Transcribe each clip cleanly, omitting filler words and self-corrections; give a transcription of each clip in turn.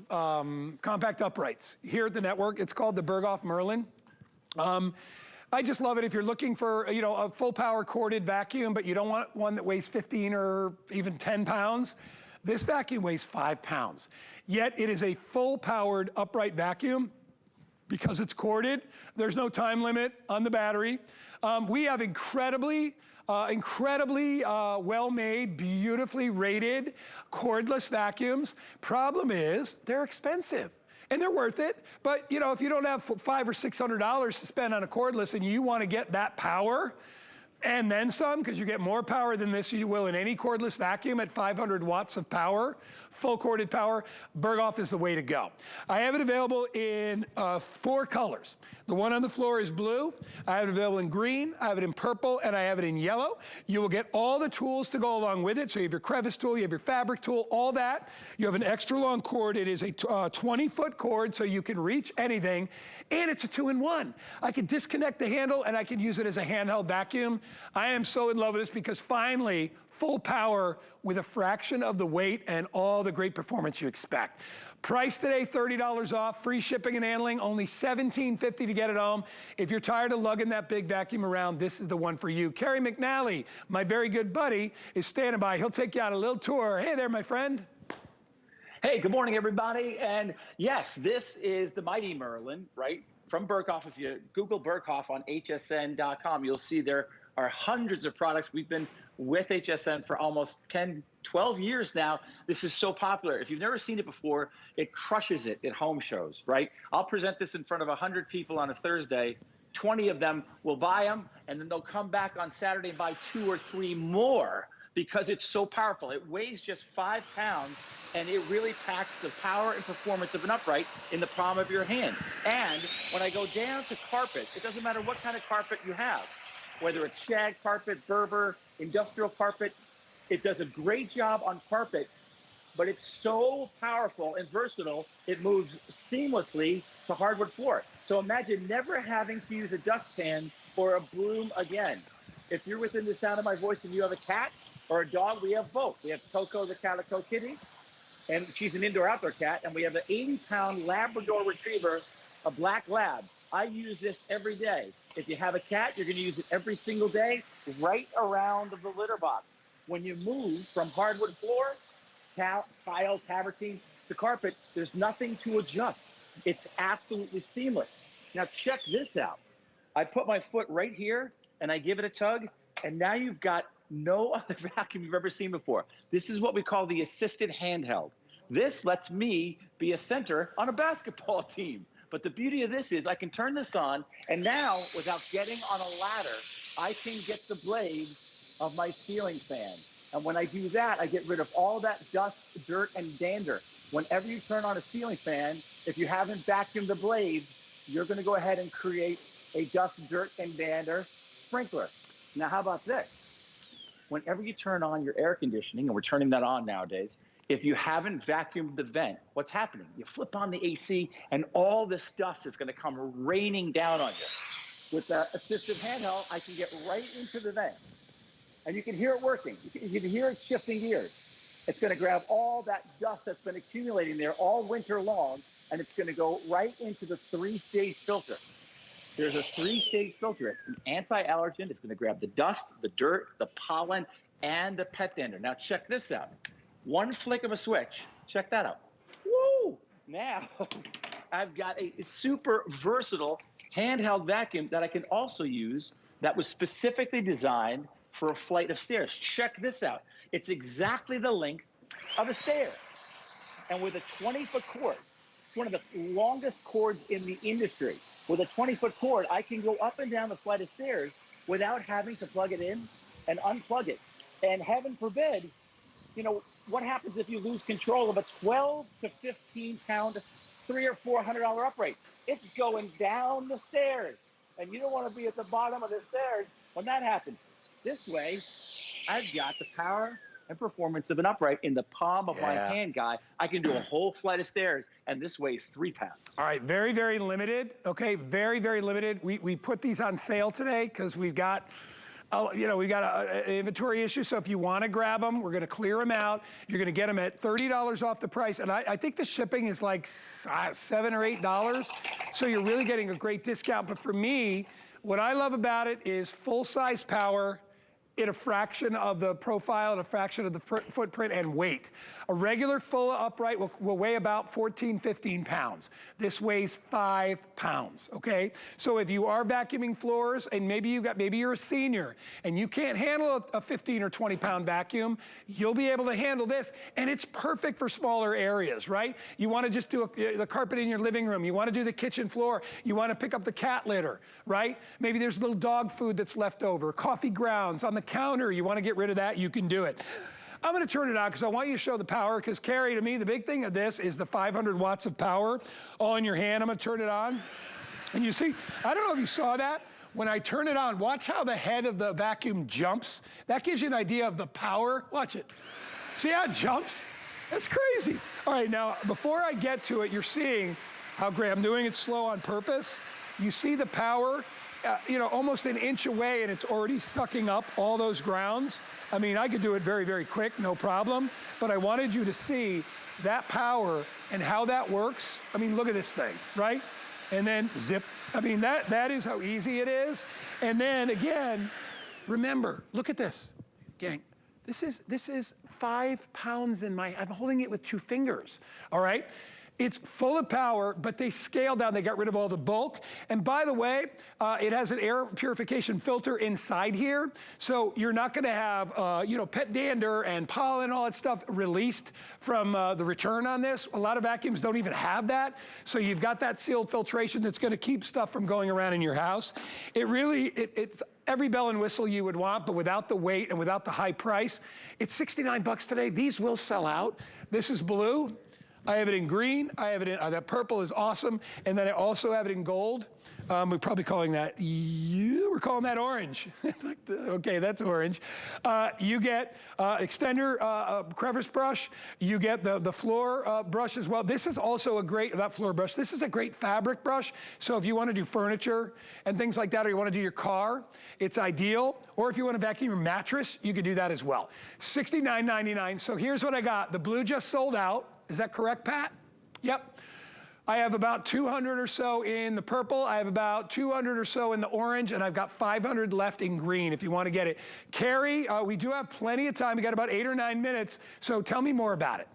compact uprights here at the network. It's called the BergHOFF Merlin. I just love it if you're looking for, you know, a full power corded vacuum, but you don't want one that weighs 15 or even 10 pounds. This vacuum weighs 5 pounds, yet it is a full powered upright vacuum. Because it's corded, there's no time limit on the battery. We have incredibly well-made, beautifully rated cordless vacuums. Problem is, they're expensive. And they're worth it, but you know, if you don't have $500 or $600 to spend on a cordless and you want to get that power, and then some, because you get more power than this you will in any cordless vacuum at 500 watts of power, full corded power, BergHOFF is the way to go. I have it available in 4 colors. The one on the floor is blue, I have it available in green, I have it in purple, and I have it in yellow. You will get all the tools to go along with it. So you have your crevice tool, you have your fabric tool, all that. You have an extra long cord. It is a 20-foot cord, so you can reach anything, and it's a 2-in-1. I can disconnect the handle, and I can use it as a handheld vacuum. I am so in love with this because finally, full power with a fraction of the weight and all the great performance you expect. Price today, $30 off, free shipping and handling, only $17.50 to get it home. If you're tired of lugging that big vacuum around, this is the one for you. Kerry McNally, my very good buddy, is standing by. He'll take you on a little tour. Hey there, my friend. Hey, good morning, everybody. And yes, this is the mighty Merlin, right? From BergHOFF. If you Google BergHOFF on hsn.com, you'll see there are hundreds of products. We've been with HSN for almost 10, 12 years now. This is so popular. If you've never seen it before, it crushes it at home shows, right? I'll present this in front of 100 people on a Thursday. 20 of them will buy them, and then they'll come back on Saturday and buy 2 or 3 more because it's so powerful. It weighs just 5 pounds, and it really packs the power and performance of an upright in the palm of your hand. And when I go down to carpet, it doesn't matter what kind of carpet you have, whether it's shag carpet, Berber, industrial carpet, it does a great job on carpet, but it's so powerful and versatile, it moves seamlessly to hardwood floor. So imagine never having to use a dustpan or a broom again. If you're within the sound of my voice and you have a cat or a dog, we have both. We have Coco the Calico Kitty, and she's an indoor-outdoor cat, and we have an 80-pound Labrador Retriever, a black lab. I use this every day. If you have a cat, you're going to use it every single day, right around the litter box. When you move from hardwood floor, tile, tavertine, to carpet, there's nothing to adjust. It's absolutely seamless. Now check this out. I put my foot right here, and I give it a tug, and now you've got no other vacuum you've ever seen before. This is what we call the assisted handheld. This lets me be a center on a basketball team. But the beauty of this is I can turn this on, and now, without getting on a ladder, I can get the blade of my ceiling fan. And when I do that, I get rid of all that dust, dirt, and dander. Whenever you turn on a ceiling fan, if you haven't vacuumed the blades, you're going to go ahead and create a dust, dirt, and dander sprinkler. Now, how about this? Whenever you turn on your air conditioning, and we're turning that on nowadays, if you haven't vacuumed the vent, what's happening? You flip on the AC, and all this dust is going to come raining down on you. With the assistive handheld, I can get right into the vent, and you can hear it working. You can hear it shifting gears. It's going to grab all that dust that's been accumulating there all winter long, and it's going to go right into the 3-stage filter. There's a 3-stage filter. It's an anti-allergen. It's going to grab the dust, the dirt, the pollen, and the pet dander. Now check this out. One flick of a switch, check that out. Woo! Now, I've got a super versatile handheld vacuum that I can also use that was specifically designed for a flight of stairs. Check this out. It's exactly the length of a stair. And with a 20-foot cord, it's one of the longest cords in the industry. With a 20-foot cord, I can go up and down the flight of stairs without having to plug it in and unplug it. And heaven forbid, you know, what happens if you lose control of a 12 to 15 pound, $300 or $400 upright? It's going down the stairs, and you don't want to be at the bottom of the stairs when that happens. This way, I've got the power and performance of an upright in the palm of my hand, guy. I can do a whole flight of stairs, and this weighs 3 pounds. All right, very, very limited, okay? Very, very limited. We put these on sale today because we've got we got an inventory issue, so if you want to grab them, we're going to clear them out. You're going to get them at $30 off the price, and I think the shipping is like $7 or $8, so you're really getting a great discount. But for me, what I love about it is full-size power in a fraction of the profile and a fraction of the footprint and weight. A regular full upright will weigh about 14, 15 pounds. This weighs 5 pounds, okay? So if you are vacuuming floors and maybe you're a senior and you can't handle a 15 or 20 pound vacuum, you'll be able to handle this, and it's perfect for smaller areas, right? You wanna just do the carpet in your living room, you wanna do the kitchen floor, you wanna pick up the cat litter, right? Maybe there's little dog food that's left over, coffee grounds on the counter, you wanna get rid of that, you can do it. I'm gonna turn it on because I want you to show the power, because Carrie, to me, the big thing of this is the 500 watts of power all in your hand. I'm gonna turn it on. And you see, I don't know if you saw that. When I turn it on, watch how the head of the vacuum jumps. That gives you an idea of the power. Watch it. See how it jumps? That's crazy. All right, now, before I get to it, you're seeing how great, I'm doing it slow on purpose. You see the power, almost an inch away, and it's already sucking up all those grounds. I mean, I could do it very, very quick, no problem, but I wanted you to see that power and how that works. I mean, look at this thing, right? And then zip. I mean, that is how easy it is. And then again, remember, look at this, gang. This is 5 pounds I'm holding it with 2 fingers, all right? It's full of power, but they scaled down. They got rid of all the bulk. And by the way, it has an air purification filter inside here. So you're not gonna have, pet dander and pollen and all that stuff released from the return on this. A lot of vacuums don't even have that. So you've got that sealed filtration that's gonna keep stuff from going around in your house. It's every bell and whistle you would want, but without the weight and without the high price. It's 69 bucks today. These will sell out. This is blue. I have it in green, I have it in, that purple is awesome, and then I also have it in gold. We're probably calling that, we're calling that orange. Okay, that's orange. You get extender crevice brush, you get the floor brush as well. This is also a great, not floor brush, this is a great fabric brush. So if you wanna do furniture and things like that, or you wanna do your car, it's ideal. Or if you wanna vacuum your mattress, you could do that as well. $69.99, so here's what I got. The blue just sold out. Is that correct, Pat? Yep. I have about 200 or so in the purple. I have about 200 or so in the orange, and I've got 500 left in green if you want to get it. Carrie, we do have plenty of time. We got about 8 or 9 minutes, so tell me more about it.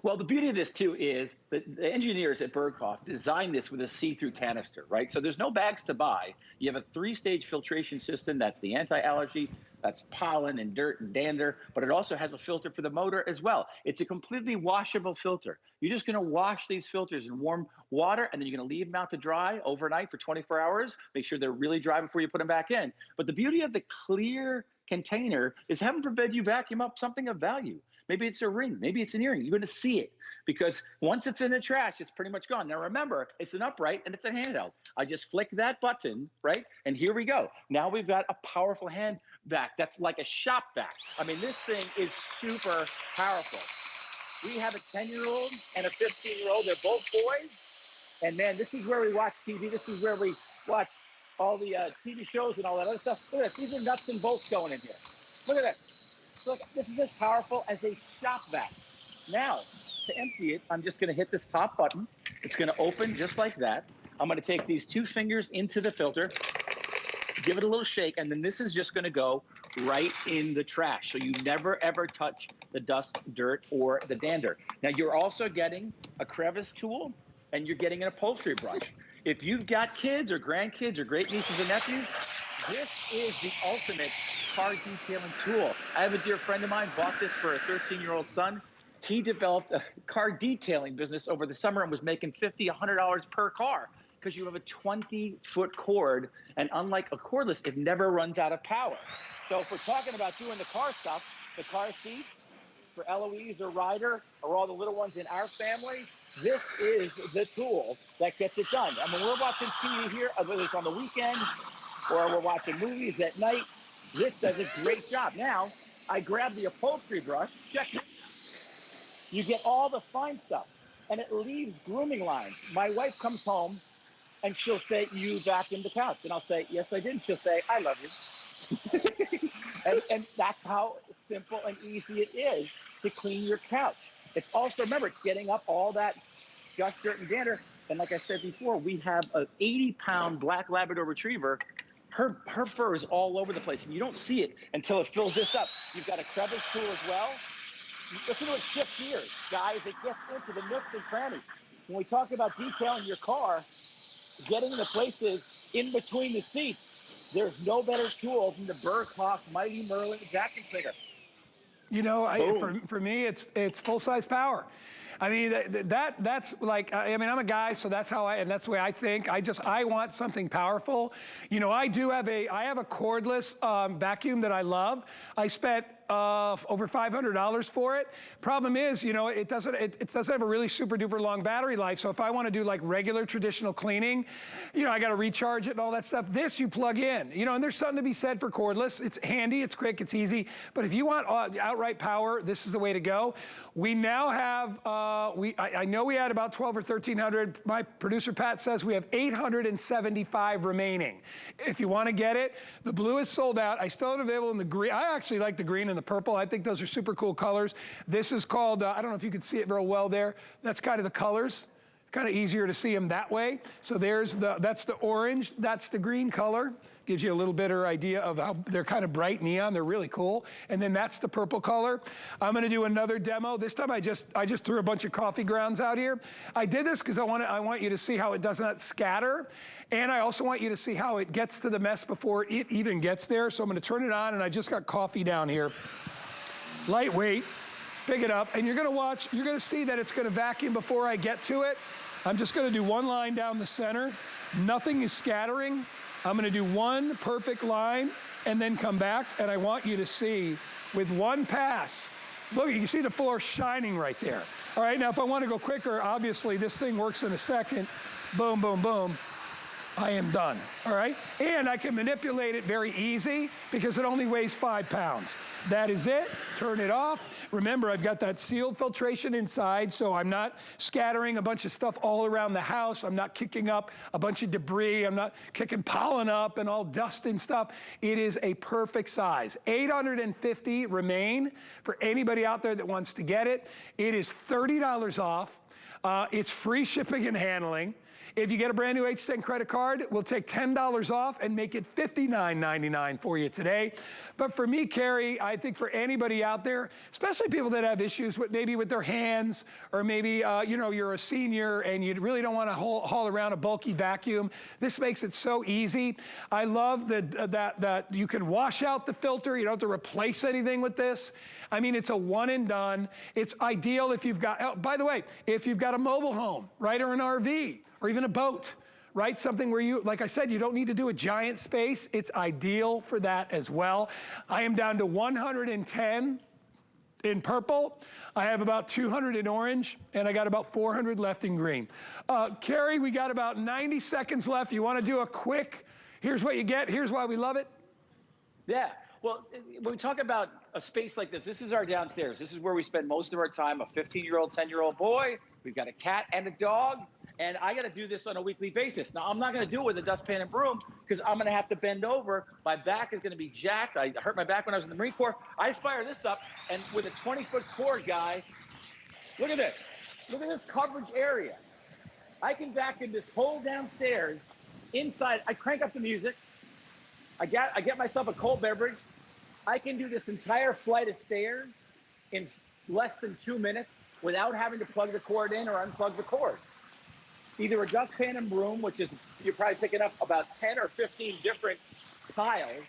Well, the beauty of this too is that the engineers at BergHOFF designed this with a see-through canister, right? So there's no bags to buy. You have a 3-stage filtration system. That's the anti-allergy, that's pollen and dirt and dander, but it also has a filter for the motor as well. It's a completely washable filter. You're just gonna wash these filters in warm water, and then you're gonna leave them out to dry overnight for 24 hours. Make sure they're really dry before you put them back in. But the beauty of the clear container is, heaven forbid you vacuum up something of value. Maybe it's a ring, maybe it's an earring. You're gonna see it, because once it's in the trash, it's pretty much gone. Now remember, it's an upright and it's a handheld. I just flick that button, right? And here we go. Now we've got a powerful hand vac that's like a shop vac. I mean, this thing is super powerful. We have a 10-year-old and a 15-year-old, they're both boys. And man, this is where we watch TV. This is where we watch all the TV shows and all that other stuff. Look at this, these are nuts and bolts going in here. Look at this. Look, this is as powerful as a shop vac. Now, to empty it, I'm just gonna hit this top button. It's gonna open just like that. I'm gonna take these 2 fingers into the filter, give it a little shake, and then this is just gonna go right in the trash. So you never ever touch the dust, dirt, or the dander. Now you're also getting a crevice tool, and you're getting an upholstery brush. If you've got kids or grandkids or great nieces and nephews, this is the ultimate car detailing tool. I have a dear friend of mine bought this for a 13-year-old son. He developed a car detailing business over the summer and was making $50, $100 per car, because you have a 20-foot cord, and unlike a cordless, it never runs out of power. So if we're talking about doing the car stuff, the car seats for Eloise or Ryder, or all the little ones in our family, this is the tool that gets it done. I mean, we're watching TV here, whether it's on the weekend or we're watching movies at night, this does a great job. Now, I grab the upholstery brush, check it. You get all the fine stuff, and it leaves grooming lines. My wife comes home, and she'll say, "You vacuumed the couch." And I'll say, "Yes, I did." And she'll say, "I love you." And that's how simple and easy it is to clean your couch. It's also, remember, it's getting up all that dust, dirt, and dander. And like I said before, we have an 80-pound black Labrador Retriever. Her fur is all over the place, and you don't see it until it fills this up. You've got a Crevice Tool as well. Listen to it shift gears, guys. It gets into the nooks and crannies. When we talk about detailing your car, getting the places in between the seats, there's no better tool than the BergHOFF Mighty Merlin vacuum cleaner. You know, for me, it's full-size power. I mean, that's like, I mean, I'm a guy, so that's how and that's the way I think. I want something powerful. You know, I have a cordless vacuum that I love. I spent over $500 for it. Problem is, you know, it doesn't have a really super duper long battery life. So if I want to do like regular traditional cleaning, you know, I got to recharge it and all that stuff. This you plug in, you know, and there's something to be said for cordless. It's handy, it's quick, it's easy. But if you want outright power, this is the way to go. We now have, I know we had about 12 or 1,300. My producer Pat says we have 875 remaining. If you want to get it, the blue is sold out. I still have it available in the green. I actually like the green and the purple. I think those are super cool colors. This is called, I don't know if you can see it real well there. That's kind of the colors. Kind of easier to see them that way. So that's the orange, that's the green color. Gives you a little better idea of how they're kind of bright neon. They're really cool. And then that's the purple color. I'm gonna do another demo. This time I just threw a bunch of coffee grounds out here. I did this because I want you to see how it does not scatter. And I also want you to see how it gets to the mess before it even gets there. So I'm gonna turn it on, and I just got coffee down here. Lightweight, pick it up, and you're gonna see that it's gonna vacuum before I get to it. I'm just gonna do one line down the center. Nothing is scattering. I'm gonna do one perfect line and then come back, and I want you to see with one pass, look, you can see the floor shining right there. All right, now if I wanna go quicker, obviously this thing works in a second. Boom, boom, boom. I am done, all right? And I can manipulate it very easy because it only weighs 5 pounds. That is it, turn it off. Remember, I've got that sealed filtration inside, so I'm not scattering a bunch of stuff all around the house. I'm not kicking up a bunch of debris. I'm not kicking pollen up and all dust and stuff. It is a perfect size. 850 remain for anybody out there that wants to get it. It is $30 off. It's free shipping and handling. If you get a brand new HSN credit card, we'll take $10 off and make it $59.99 for you today. But for me, Carrie, I think for anybody out there, especially people that have issues with maybe with their hands, or maybe you know, you're a senior and you really don't want to haul around a bulky vacuum, this makes it so easy. I love that you can wash out the filter. You don't have to replace anything with this. I mean, it's a one and done. It's ideal if you've got, oh, by the way, if you've got a mobile home, right, or an RV, or even a boat, right? Something where you, like I said, you don't need to do a giant space. It's ideal for that as well. I am down to 110 in purple. I have about 200 in orange, and I got about 400 left in green. Carrie, we got about 90 seconds left. You wanna do a quick, here's what you get, here's why we love it? Yeah. Well, when we talk about a space like this is our downstairs. This is where we spend most of our time, a 15-year-old, 10-year-old boy. We've got a cat and a dog, and I got to do this on a weekly basis. Now, I'm not going to do it with a dustpan and broom because I'm going to have to bend over. My back is going to be jacked. I hurt my back when I was in the Marine Corps. I fire this up, and with a 20-foot cord, guy, look at this. Look at this coverage area. I can vacuum this whole downstairs inside. I crank up the music. I get myself a cold beverage. I can do this entire flight of stairs in less than 2 minutes without having to plug the cord in or unplug the cord. Either a dustpan and broom, which is, you're probably picking up about 10 or 15 different piles,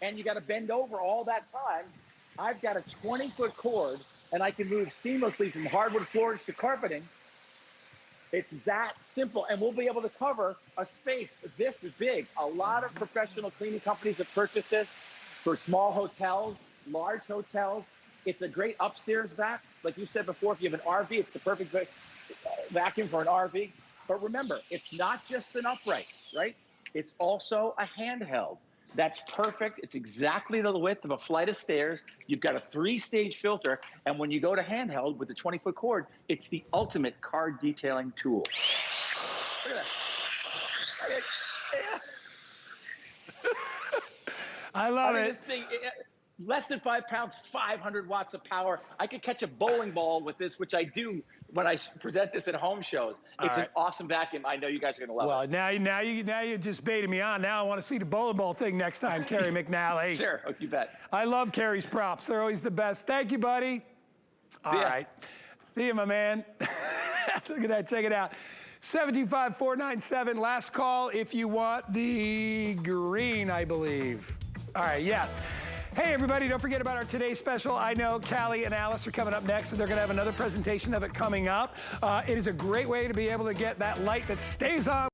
and you got to bend over all that time. I've got a 20-foot cord, and I can move seamlessly from hardwood floors to carpeting. It's that simple, and we'll be able to cover a space this big. A lot of professional cleaning companies have purchased this for small hotels, large hotels. It's a great upstairs vac. Like you said before, if you have an RV, it's the perfect vacuum for an RV. But remember, it's not just an upright, right? It's also a handheld. That's perfect. It's exactly the width of a flight of stairs. You've got a 3-stage filter, and when you go to handheld with the 20-foot cord, it's the ultimate car detailing tool. Look at that. I love it. This thing, less than 5 pounds, 500 watts of power. I could catch a bowling ball with this, which I do when I present this at home shows. It's an awesome vacuum. I know you guys are going to love it. Well, now you just baited me on. Now I want to see the bowling ball thing next time, Kerry McNally. Sure, you bet. I love Kerry's props. They're always the best. Thank you, buddy. All right. See you, my man. Look at that. Check it out. 725-497. Last call if you want the green, I believe. All right, yeah. Hey, everybody, don't forget about our today's special. I know Callie and Alice are coming up next, and they're going to have another presentation of it coming up. It is a great way to be able to get that light that stays on.